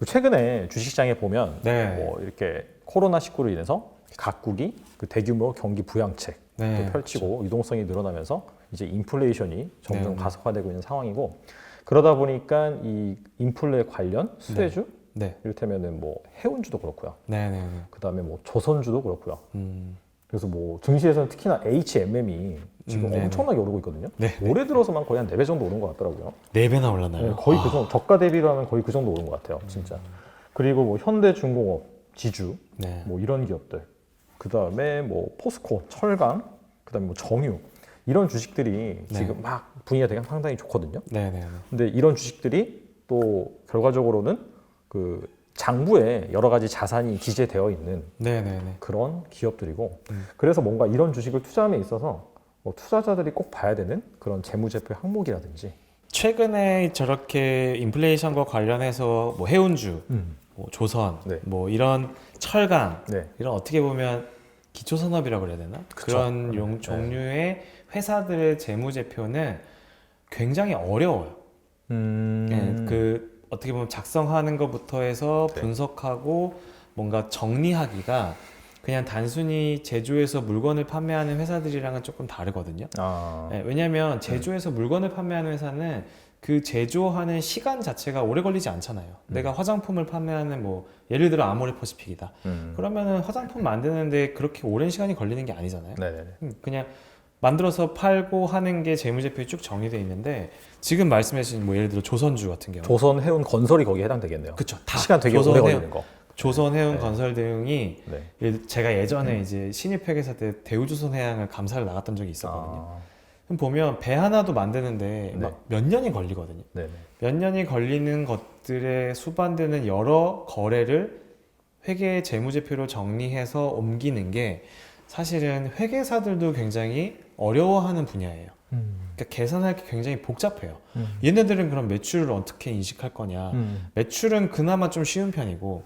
그 최근에 주식시장에 보면 네. 뭐 이렇게 코로나19로 인해서 각국이 그 대규모 경기 부양책 네, 펼치고 유동성이 늘어나면서 이제 인플레이션이 점점 네, 네. 가속화되고 있는 상황이고 그러다 보니까 이 인플레 관련 수혜주 네. 이를테면은 뭐 해운주도 그렇고요. 네네네. 그다음에 뭐 조선주도 그렇고요. 음. 그래서 뭐 증시에서는 특히나 HMM이 지금 네네. 엄청나게 오르고 있거든요. 네. 올해 들어서만 거의 한 4배 정도 오른 것 같더라고요. 4배나 올랐나요? 네, 거의 그 정도, 저가 대비로 하면 거의 그 정도 오른 것 같아요, 진짜. 그리고 뭐 현대중공업, 지주, 네. 뭐 이런 기업들, 그 다음에 뭐 포스코, 철강, 그 다음에 뭐 정유 이런 주식들이 지금 막 분위기가 되게 상당히 좋거든요. 네네네. 근데 이런 주식들이 또 결과적으로는 그 장부에 여러 가지 자산이 기재되어 있는 네네네. 그런 기업들이고 그래서 뭔가 이런 주식을 투자함에 있어서 뭐 투자자들이 꼭 봐야 되는 그런 재무제표 항목이라든지 최근에 저렇게 인플레이션과 관련해서 뭐 해운주, 뭐 조선, 네. 뭐 이런 철강, 네. 이런 어떻게 보면 기초산업이라고 그래야 되나? 그쵸. 그런 종류의 회사들의 재무제표는 굉장히 어려워요. 예, 그 어떻게 보면 작성하는 것부터 해서 네. 분석하고 뭔가 정리하기가 그냥 단순히 제조해서 물건을 판매하는 회사들이랑은 조금 다르거든요. 아, 예, 왜냐하면 제조해서 물건을 판매하는 회사는 그 제조하는 시간 자체가 오래 걸리지 않잖아요. 내가 화장품을 판매하는 뭐 예를 들어 아모레퍼시픽이다. 그러면은 화장품 만드는데 그렇게 오랜 시간이 걸리는 게 아니잖아요. 네네. 그냥 만들어서 팔고 하는 게 재무제표에 쭉 정리되어 있는데 지금 말씀하신 뭐 예를 들어 조선주 같은 경우 조선 해운 건설이 거기에 해당되겠네요. 그쵸 다 시간 되게 조선 오래 해운- 걸리는 거. 조선 해운 네. 건설 대응이 네. 제가 예전에 이제 신입회계사 때 대우조선해양을 감사를 나갔던 적이 있었거든요. 아, 그럼 보면 배 하나도 만드는데 네. 막 몇 년이 걸리거든요. 네네. 몇 년이 걸리는 것들에 수반되는 여러 거래를 회계 재무제표로 정리해서 옮기는 게 사실은 회계사들도 굉장히 어려워하는 분야예요. 그러니까 계산할 게 굉장히 복잡해요. 얘네들은 그럼 매출을 어떻게 인식할 거냐? 매출은 그나마 좀 쉬운 편이고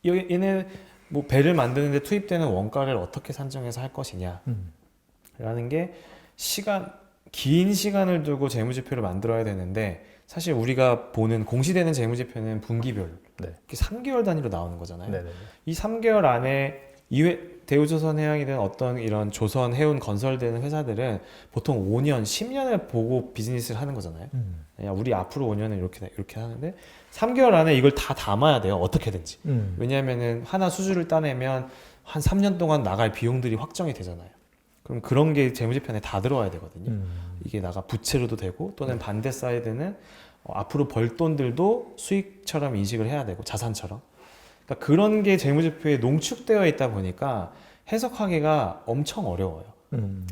얘네 뭐 배를 만드는데 투입되는 원가를 어떻게 산정해서 할 것이냐? 라는 게 긴 시간을 두고 재무제표를 만들어야 되는데 사실 우리가 보는 공시되는 재무제표는 분기별 네. 3개월 단위로 나오는 거잖아요. 네네. 이 3개월 안에 대우조선해양이든 어떤 이런 조선, 해운, 건설되는 회사들은 보통 5년, 10년을 보고 비즈니스를 하는 거잖아요. 야, 우리 앞으로 5년은 이렇게 하는데 3개월 안에 이걸 다 담아야 돼요. 어떻게든지. 왜냐하면은 하나 수주를 따내면 한 3년 동안 나갈 비용들이 확정이 되잖아요. 그럼 그런 게 재무제표에 다 들어와야 되거든요. 이게 나가 부채로도 되고 또는 반대 사이드는 앞으로 벌 돈들도 수익처럼 인식을 해야 되고 자산처럼. 그러니까 그런 게 재무제표에 농축되어 있다 보니까 해석하기가 엄청 어려워요.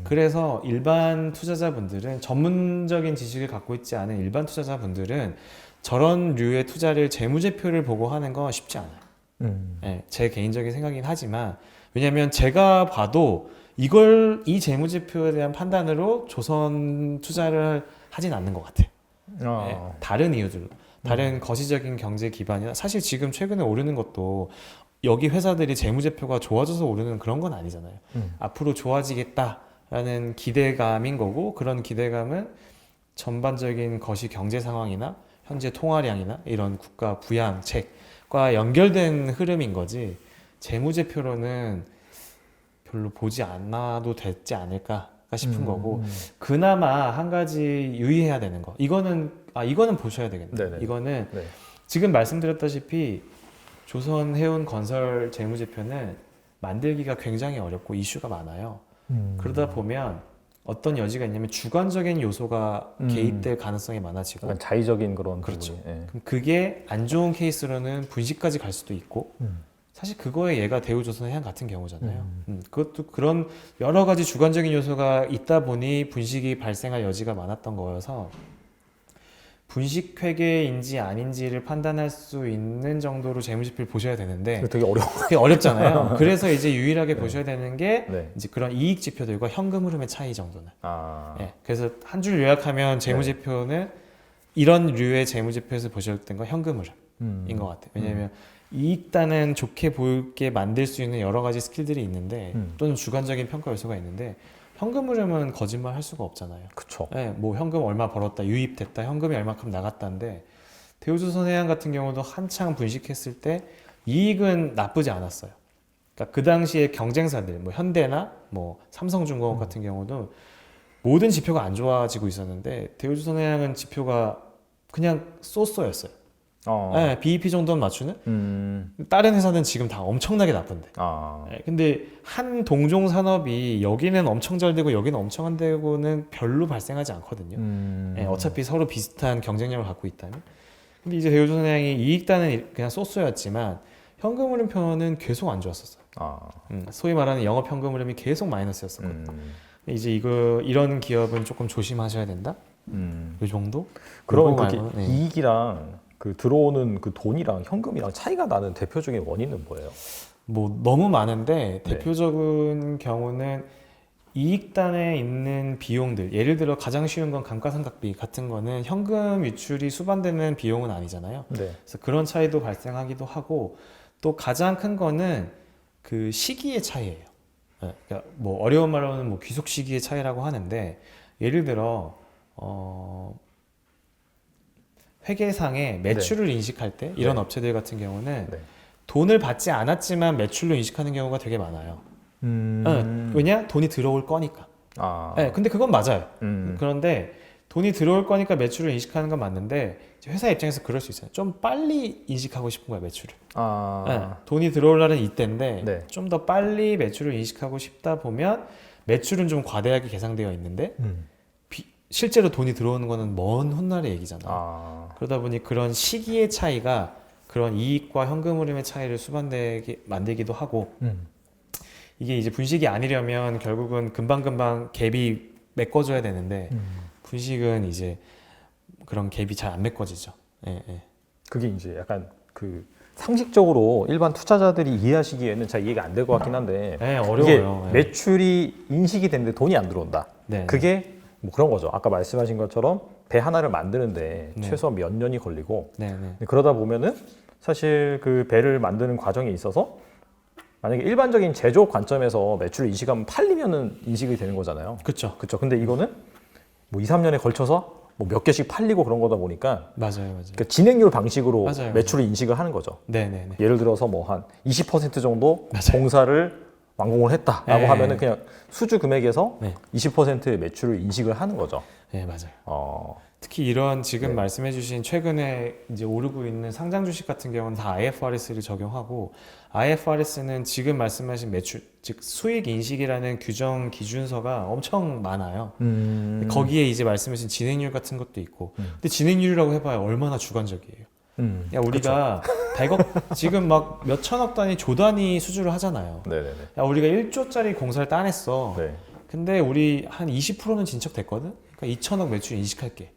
그래서 일반 투자자분들은 전문적인 지식을 갖고 있지 않은 일반 투자자분들은 저런 류의 투자를 재무제표를 보고 하는 건 쉽지 않아요. 네, 제 개인적인 생각이긴 하지만 왜냐하면 제가 봐도 이 재무제표에 대한 판단으로 조선 투자를 하진 않는 것 같아요. 네, 다른 이유들로 다른 거시적인 경제 기반이나 사실 지금 최근에 오르는 것도 여기 회사들이 재무제표가 좋아져서 오르는 그런 건 아니잖아요. 앞으로 좋아지겠다라는 기대감인 거고 그런 기대감은 전반적인 거시 경제 상황이나 현재 통화량이나 이런 국가 부양책과 연결된 흐름인 거지 재무제표로는 별로 보지 않아도 되지 않을까 싶은 거고 그나마 한 가지 유의해야 되는 거 이거는 보셔야 되겠네요. 네네. 이거는 네. 지금 말씀드렸다시피 조선 해운 건설 재무제표는 만들기가 굉장히 어렵고 이슈가 많아요. 그러다 보면 어떤 여지가 있냐면 주관적인 요소가 개입될 가능성이 많아지고 약간 자의적인 그런 그렇죠. 부분이, 예. 그럼 그게 안 좋은 케이스로는 분식까지 갈 수도 있고 사실 그거에 얘가 대우조선해양 같은 경우잖아요. 그것도 그런 여러 가지 주관적인 요소가 있다 보니 분식이 발생할 여지가 많았던 거여서 분식회계인지 아닌지를 판단할 수 있는 정도로 재무제표를 보셔야 되는데 이거 되게 어려워. 그게 어렵잖아요. 그래서 이제 유일하게 보셔야 되는 게 네. 이제 그런 이익 지표들과 현금 흐름의 차이 정도는. 아, 예, 그래서 한 줄 요약하면 재무제표는 이런 류의 재무제표에서 보실 때가 현금 흐름인 것 같아요. 왜냐하면 이익단은 좋게 보이게 만들 수 있는 여러 가지 스킬들이 있는데 또는 주관적인 평가 요소가 있는데 현금 흐름은 거짓말 할 수가 없잖아요. 그쵸. 예, 뭐 현금 얼마 벌었다, 유입됐다, 현금이 얼마큼 나갔다인데 대우조선해양 같은 경우도 한창 분식했을 때 이익은 나쁘지 않았어요. 그러니까 그 당시에 경쟁사들, 뭐 현대나 뭐 삼성중공업 같은 경우도 모든 지표가 안 좋아지고 있었는데 대우조선해양은 지표가 그냥 쏘쏘였어요. 네, BEP 정도는 맞추는. 다른 회사는 지금 다 엄청나게 나쁜데. 네, 근데 한 동종 산업이 여기는 엄청 잘 되고 여기는 엄청 안 되고는 별로 발생하지 않거든요. 네, 어차피 서로 비슷한 경쟁력을 갖고 있다면. 근데 이제 대우조선해양이 이익단은 그냥 쏘쏘였지만 현금 흐름표는 계속 안 좋았었어요. 소위 말하는 영업 현금 흐름이 계속 마이너스였었거든요. 이제 이런 기업은 조금 조심하셔야 된다. 이 정도? 그러면 그거 그게 말고는, 네. 이익이랑 그 들어오는 그 돈이랑 현금이랑 차이가 나는 대표적인 원인은 뭐예요? 뭐 너무 많은데 대표적인 경우는 이익단에 있는 비용들, 예를 들어 가장 쉬운 건 감가상각비 같은 거는 현금 유출이 수반되는 비용은 아니잖아요. 네. 그래서 그런 차이도 발생하기도 하고, 또 가장 큰 거는 그 시기의 차이예요. 그러니까 뭐 어려운 말로는 뭐 귀속 시기의 차이라고 하는데, 예를 들어 회계상에 매출을 인식할 때 이런 업체들 같은 경우는 돈을 받지 않았지만 매출로 인식하는 경우가 되게 많아요. 왜냐? 돈이 들어올 거니까. 네, 근데 그건 맞아요. 그런데 돈이 들어올 거니까 매출을 인식하는 건 맞는데 회사 입장에서 그럴 수 있어요. 좀 빨리 인식하고 싶은 거야, 매출을. 네, 돈이 들어올 날은 이때인데 좀 더 빨리 매출을 인식하고 싶다 보면 매출은 좀 과대하게 계상되어 있는데 실제로 돈이 들어오는 거는 먼 훗날의 얘기잖아요. 그러다 보니 그런 시기의 차이가 그런 이익과 현금 흐름의 차이를 수반되게 만들기도 하고, 이게 이제 분식이 아니려면 결국은 금방금방 갭이 메꿔줘야 되는데 분식은 이제 그런 갭이 잘 안 메꿔지죠. 그게 이제 약간 그 상식적으로 일반 투자자들이 이해하시기에는 잘 이해가 안 될 것 같긴 한데 어려워요. 이게 매출이 인식이 됐는데 돈이 안 들어온다. 그게 뭐 그런 거죠. 아까 말씀하신 것처럼 배 하나를 만드는데 최소한 몇 년이 걸리고 그러다 보면은 사실 그 배를 만드는 과정에 있어서 만약에 일반적인 제조업 관점에서 매출을 인식하면 팔리면은 인식이 되는 거잖아요. 그렇죠. 근데 이거는 뭐 2, 3년에 걸쳐서 뭐 몇 개씩 팔리고 그런 거다 보니까 맞아요. 그러니까 진행률 방식으로 맞아요. 매출을 인식을 하는 거죠. 네네네. 예를 들어서 뭐 한 20% 정도 맞아요. 공사를 완공을 했다라고 하면은 그냥 수주 금액에서 네. 20%의 매출을 인식을 하는 거죠. 네, 맞아요. 특히 이런 지금 말씀해주신 최근에 이제 오르고 있는 상장 주식 같은 경우는 다 IFRS를 적용하고, IFRS는 지금 말씀하신 매출, 즉 수익 인식이라는 규정 기준서가 엄청 많아요. 거기에 이제 말씀하신 진행률 같은 것도 있고, 근데 진행률이라고 해봐야 얼마나 주관적이에요. 야, 우리가 지금 막 몇 천억 단위, 조 단위 수주를 하잖아요. 야, 우리가 1조짜리 공사를 따냈어. 근데 우리 한 20%는 진척됐거든? 그러니까 2천억 매출 인식할게.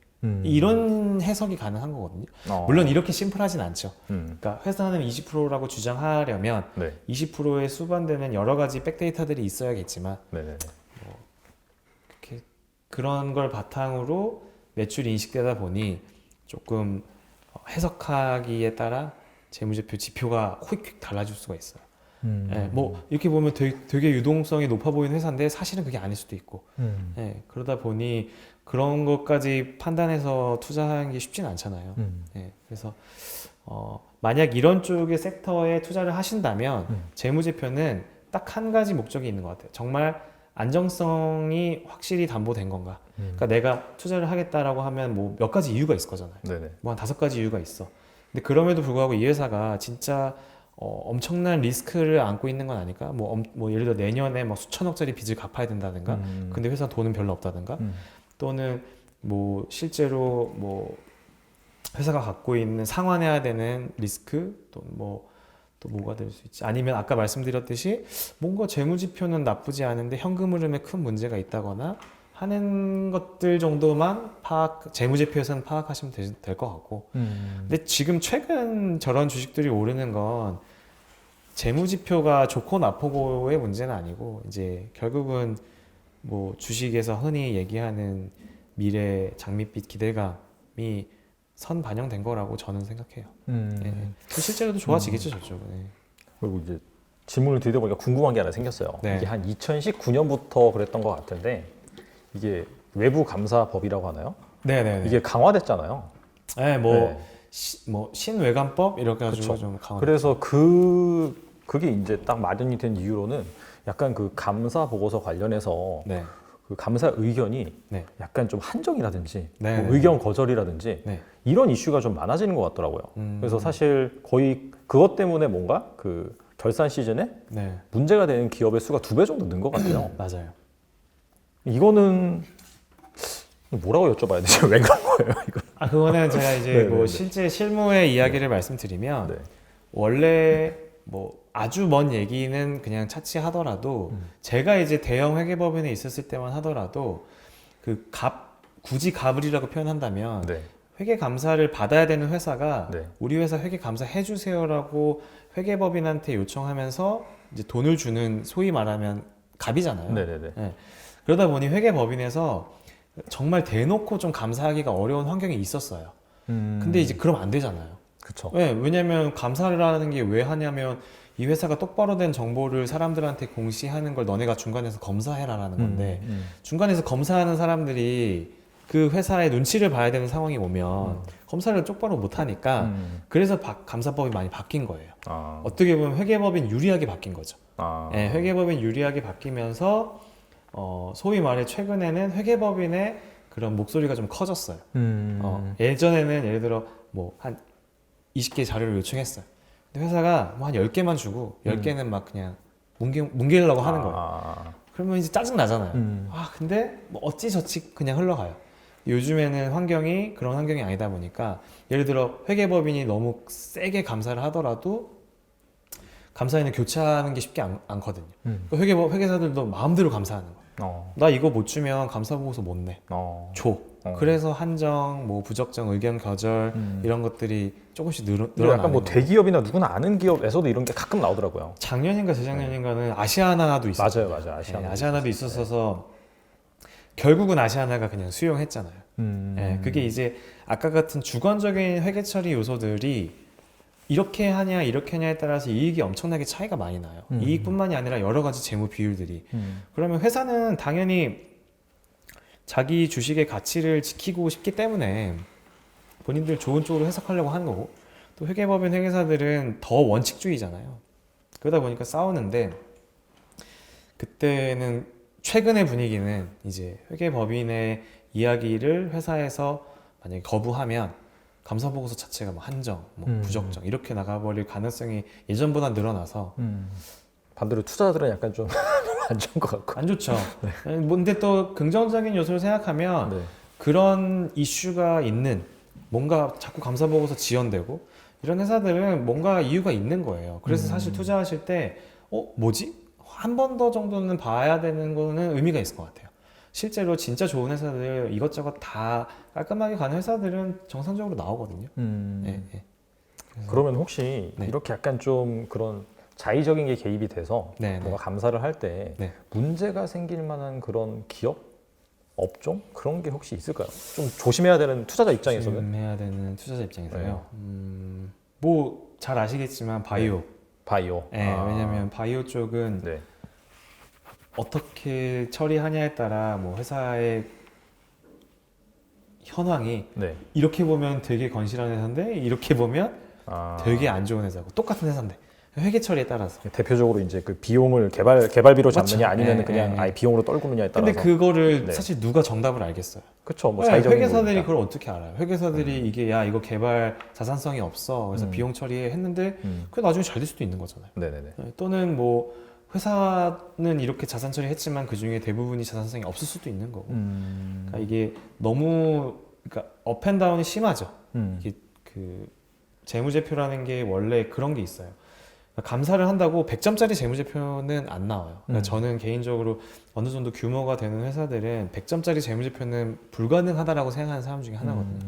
이런 해석이 가능한 거거든요. 물론 이렇게 심플하진 않죠. 그러니까 회사는 20%라고 주장하려면 20%에 수반되는 여러 가지 백데이터들이 있어야겠지만 이렇게 그런 걸 바탕으로 매출이 인식되다 보니 조금 해석하기에 따라 재무제표 지표가 휙휙 달라질 수가 있어요. 뭐 이렇게 보면 되게 유동성이 높아 보이는 회사인데 사실은 그게 아닐 수도 있고, 그러다 보니 그런 것까지 판단해서 투자하는 게 쉽진 않잖아요. 그래서 만약 이런 쪽의 섹터에 투자를 하신다면 재무제표는 딱 한 가지 목적이 있는 것 같아요. 정말 안정성이 확실히 담보된 건가. 그러니까 내가 투자를 하겠다라고 하면 뭐 몇 가지 이유가 있을 거잖아요. 뭐 한 5가지 이유가 있어. 근데 그럼에도 불구하고 이 회사가 진짜 엄청난 리스크를 안고 있는 건 아닐까? 뭐 예를 들어 내년에 뭐 수천억짜리 빚을 갚아야 된다든가, 근데 회사 돈은 별로 없다든가, 또는 뭐 실제로 뭐 회사가 갖고 있는 상환해야 되는 리스크, 또 뭐가 될 수 있지? 아니면 아까 말씀드렸듯이 뭔가 재무지표는 나쁘지 않은데 현금 흐름에 큰 문제가 있다거나 하는 것들 정도만 재무제표에서는 파악하시면 될 것 같고, 근데 지금 최근 저런 주식들이 오르는 건 재무지표가 좋고 나쁘고의 문제는 아니고, 이제 결국은 뭐 주식에서 흔히 얘기하는 미래 장밋빛 기대감이 선 반영된 거라고 저는 생각해요. 실제로도 좋아지겠죠, 저쪽은. 그리고 이제 질문을 드리다 보니까 궁금한 게 하나 생겼어요. 이게 한 2019년부터 그랬던 것 같은데, 이게 외부 감사법이라고 하나요? 이게 강화됐잖아요. 뭐 신외관법 이렇게 가지고 그쵸. 좀 강화. 그래서 그게 이제 딱 마련이 된 이유로는 약간 그 감사 보고서 관련해서 네. 그 감사 의견이 네. 약간 좀 한정이라든지 네. 뭐 의견 거절이라든지 네. 이런 이슈가 좀 많아지는 것 같더라고요. 그래서 사실 거의 그것 때문에 뭔가 그 결산 시즌에 네. 문제가 되는 기업의 수가 2배 정도 는 것 같아요. 맞아요. 이거는 뭐라고 여쭤봐야 되죠? 왜 그런 거예요? 이거? 그거는 제가 이제 네네네. 뭐 실제 실무의 이야기를 말씀드리면 네. 원래 뭐 아주 먼 얘기는 그냥 차치하더라도 제가 이제 대형 회계법인에 있었을 때만 하더라도 그 굳이 갑을이라고 표현한다면 네. 회계 감사를 받아야 되는 회사가 네. 우리 회사 회계 감사 해주세요라고 회계법인한테 요청하면서 이제 돈을 주는 소위 말하면 갑이잖아요. 네네네. 네. 그러다 보니 회계법인에서 정말 대놓고 좀 감사하기가 어려운 환경이 있었어요. 근데 이제 그러면 안 되잖아요. 그쵸. 왜냐면 감사를 하는 게 왜 하냐면 이 회사가 똑바로 된 정보를 사람들한테 공시하는 걸 너네가 중간에서 검사해라라는 건데 중간에서 검사하는 사람들이 그 회사의 눈치를 봐야 되는 상황이 오면 검사를 똑바로 못 하니까 그래서 감사법이 많이 바뀐 거예요. 어떻게 보면 회계법인 유리하게 바뀐 거죠. 네, 회계법인 유리하게 바뀌면서 소위 말해 최근에는 회계법인의 그런 목소리가 좀 커졌어요. 예전에는 예를 들어 뭐 한 20개 자료를 요청했어요. 근데 회사가 뭐 한 10개만 주고 10개는 막 그냥 뭉개려고 하는 거예요. 그러면 이제 짜증 나잖아요. 근데 뭐 어찌저찌 그냥 흘러가요. 요즘에는 환경이 그런 환경이 아니다 보니까 예를 들어 회계법인이 너무 세게 감사를 하더라도 감사인을 교체하는 게 쉽지 않거든요. 회계사들도 마음대로 감사하는 거예요. 나 이거 못 주면 감사보고서 못 내. 줘. 그래서 한정, 뭐 부적정 의견 거절 이런 것들이 조금씩 늘어나는 약간 뭐 대기업이나 누구나 아는 기업에서도 이런 게 가끔 나오더라고요. 작년인가 재작년인가는 아시아나도 있었어요. 맞아요. 아시아나도 있었어서 결국은 아시아나가 그냥 수용했잖아요. 그게 이제 아까 같은 주관적인 회계 처리 요소들이 이렇게 하냐 이렇게 하냐에 따라서 이익이 엄청나게 차이가 많이 나요. 이익뿐만이 아니라 여러 가지 재무 비율들이. 그러면 회사는 당연히 자기 주식의 가치를 지키고 싶기 때문에 본인들 좋은 쪽으로 해석하려고 하는 거고, 또 회계법인 회계사들은 더 원칙주의잖아요. 그러다 보니까 싸우는데, 그때는 최근의 분위기는 이제 회계법인의 이야기를 회사에서 만약에 거부하면 감사보고서 자체가 뭐 한정, 뭐 부적정 이렇게 나가버릴 가능성이 예전보다 늘어나서 반대로 투자자들은 약간 좀 안 좋은 것 같고. 안 좋죠. 근데 또 긍정적인 요소를 생각하면 그런 이슈가 있는 뭔가 자꾸 감사보고서 지연되고 이런 회사들은 뭔가 이유가 있는 거예요. 그래서 사실 투자하실 때 뭐지? 한 번 더 정도는 봐야 되는 거는 의미가 있을 것 같아요. 실제로 진짜 좋은 회사들 이것저것 다 깔끔하게 가는 회사들은 정상적으로 나오거든요. 그러면 혹시 이렇게 약간 좀 그런 자의적인 게 개입이 돼서 뭔가 감사를 할 때 문제가 생길 만한 그런 기업, 업종 그런 게 혹시 있을까요? 좀 조심해야 되는 투자자 입장에서는. 조심해야 되는 투자자 입장에서요. 뭐 잘 아시겠지만 바이오. 바이오. 왜냐하면 바이오 쪽은 어떻게 처리하냐에 따라 뭐 회사의 현황이 이렇게 보면 되게 건실한 회사인데 이렇게 보면 되게 안 좋은 회사고 똑같은 회사인데 회계 처리에 따라서 대표적으로 이제 그 비용을 개발비로 잡느냐 아니면 그냥 아예 비용으로 떨구느냐에 따라서. 근데 그거를 사실 누가 정답을 알겠어요? 그렇죠. 뭐 자의적인 회계사들이 거니까. 그걸 어떻게 알아요? 회계사들이 이게 야 이거 개발 자산성이 없어 그래서 비용 처리해 했는데 그게 나중에 잘 될 수도 있는 거잖아요. 또는 뭐 회사는 이렇게 자산 처리했지만 그 중에 대부분이 자산성이 없을 수도 있는 거고. 그러니까 이게 너무 그러니까 업앤다운이 심하죠. 이게 그 재무제표라는 게 원래 그런 게 있어요. 감사를 한다고 100점짜리 재무제표는 안 나와요. 그러니까 저는 개인적으로 어느 정도 규모가 되는 회사들은 100점짜리 재무제표는 불가능하다라고 생각하는 사람 중에 하나거든요.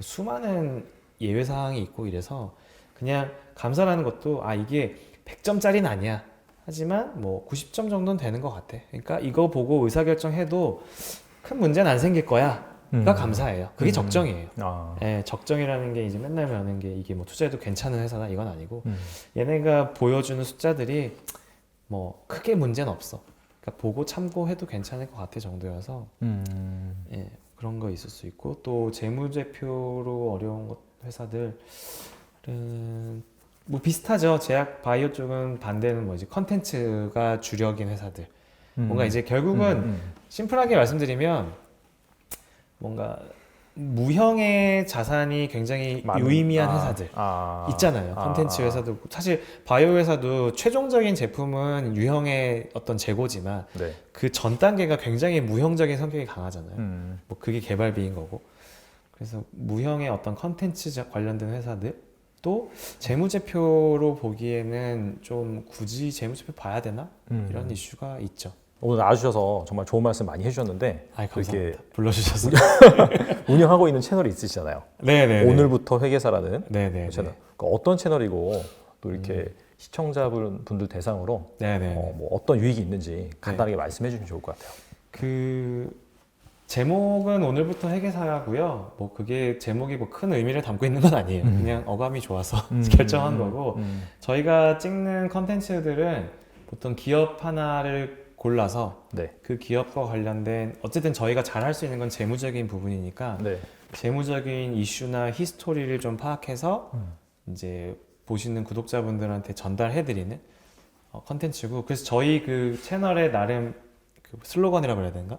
수많은 예외 사항이 있고 이래서 그냥 감사라는 것도 이게 100점짜리는 아니야. 하지만 뭐 90점 정도는 되는 것 같아. 그러니까 이거 보고 의사결정해도 큰 문제는 안 생길 거야. 가 감사해요. 그게 적정이에요. 적정이라는 게 이제 맨날 배우는 게 이게 뭐 투자해도 괜찮은 회사다 이건 아니고 얘네가 보여주는 숫자들이 뭐 크게 문제는 없어. 그러니까 보고 참고해도 괜찮을 것 같아 정도여서 그런 거 있을 수 있고 또 재무제표로 어려운 것 회사들은 뭐 비슷하죠. 제약 바이오 쪽은 반대는 뭐지 컨텐츠가 주력인 회사들. 뭔가 이제 결국은 심플하게 말씀드리면 뭔가 무형의 자산이 굉장히 유의미한 회사들 있잖아요. 컨텐츠 회사도 사실 바이오 회사도 최종적인 제품은 유형의 어떤 재고지만 네. 그 전 단계가 굉장히 무형적인 성격이 강하잖아요. 뭐 그게 개발비인 거고. 그래서 무형의 어떤 컨텐츠 관련된 회사들 또 재무제표로 보기에는 좀 굳이 재무제표 봐야 되나 이런 이슈가 있죠. 오늘 나와주셔서 정말 좋은 말씀 많이 해주셨는데 감사합니다. 이렇게 불러주셔서 운영하고 있는 채널이 있으시잖아요. 네네. 오늘부터 회계사라는 네네. 채널. 그러니까 어떤 채널이고 또 이렇게 시청자분들 대상으로 뭐 어떤 유익이 있는지 간단하게 말씀해 주시면 좋을 것 같아요. 그 제목은 오늘부터 회계사고요. 뭐 그게 제목이 뭐 큰 의미를 담고 있는 건 아니에요. 그냥 어감이 좋아서 결정한 거고 저희가 찍는 컨텐츠들은 보통 기업 하나를 골라서 그 기업과 관련된 어쨌든 저희가 잘 할 수 있는 건 재무적인 부분이니까 재무적인 이슈나 히스토리를 좀 파악해서 이제 보시는 구독자분들한테 전달해드리는 컨텐츠고 그래서 저희 그 채널의 나름 그 슬로건이라고 해야 되는가?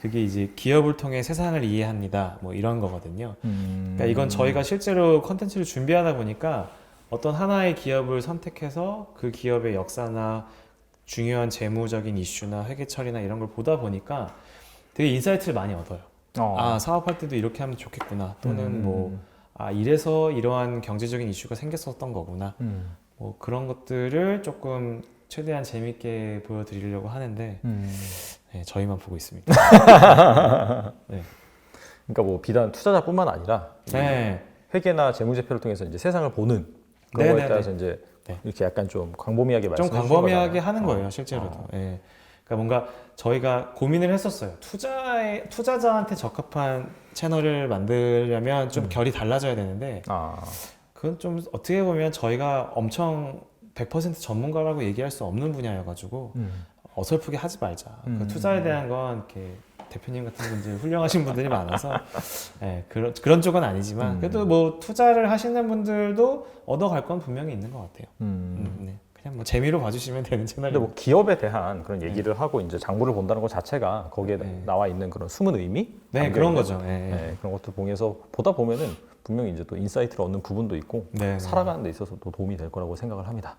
그게 이제 기업을 통해 세상을 이해합니다. 뭐 이런 거거든요. 그러니까 이건 저희가 실제로 컨텐츠를 준비하다 보니까 어떤 하나의 기업을 선택해서 그 기업의 역사나 중요한 재무적인 이슈나 회계 처리나 이런 걸 보다 보니까 되게 인사이트를 많이 얻어요. 아, 사업할 때도 이렇게 하면 좋겠구나. 또는 뭐, 아, 이래서 이러한 경제적인 이슈가 생겼었던 거구나. 뭐 그런 것들을 조금 최대한 재밌게 보여드리려고 하는데, 네, 저희만 보고 있습니다. 네. 그러니까 뭐 비단 투자자뿐만 아니라 회계나 재무제표를 통해서 이제 세상을 보는 그런 거에 따라서 이제 이렇게 약간 좀 광범위하게 말씀해 주신 거잖아요. 좀 광범위하게 하는 거예요, 실제로도. 예. 그러니까 뭔가 저희가 고민을 했었어요. 투자자한테 적합한 채널을 만들려면 좀 결이 달라져야 되는데, 그건 좀 어떻게 보면 저희가 엄청 100% 전문가라고 얘기할 수 없는 분야여가지고 어설프게 하지 말자. 그 투자에 대한 건 이렇게 대표님 같은 분들 훌륭하신 분들이 많아서 그런 쪽은 아니지만 그래도 뭐 투자를 하시는 분들도 얻어갈 건 분명히 있는 것 같아요. 네. 그냥 뭐 재미로 봐주시면 되는 채널이. 근데 뭐 기업에 대한 그런 얘기를 하고 이제 장부를 본다는 것 자체가 거기에 나와 있는 그런 숨은 의미? 그런 거죠. 그런 것들 통해서 보다 보면은 분명히 이제 또 인사이트를 얻는 부분도 있고 살아가는 데 있어서 또 도움이 될 거라고 생각을 합니다.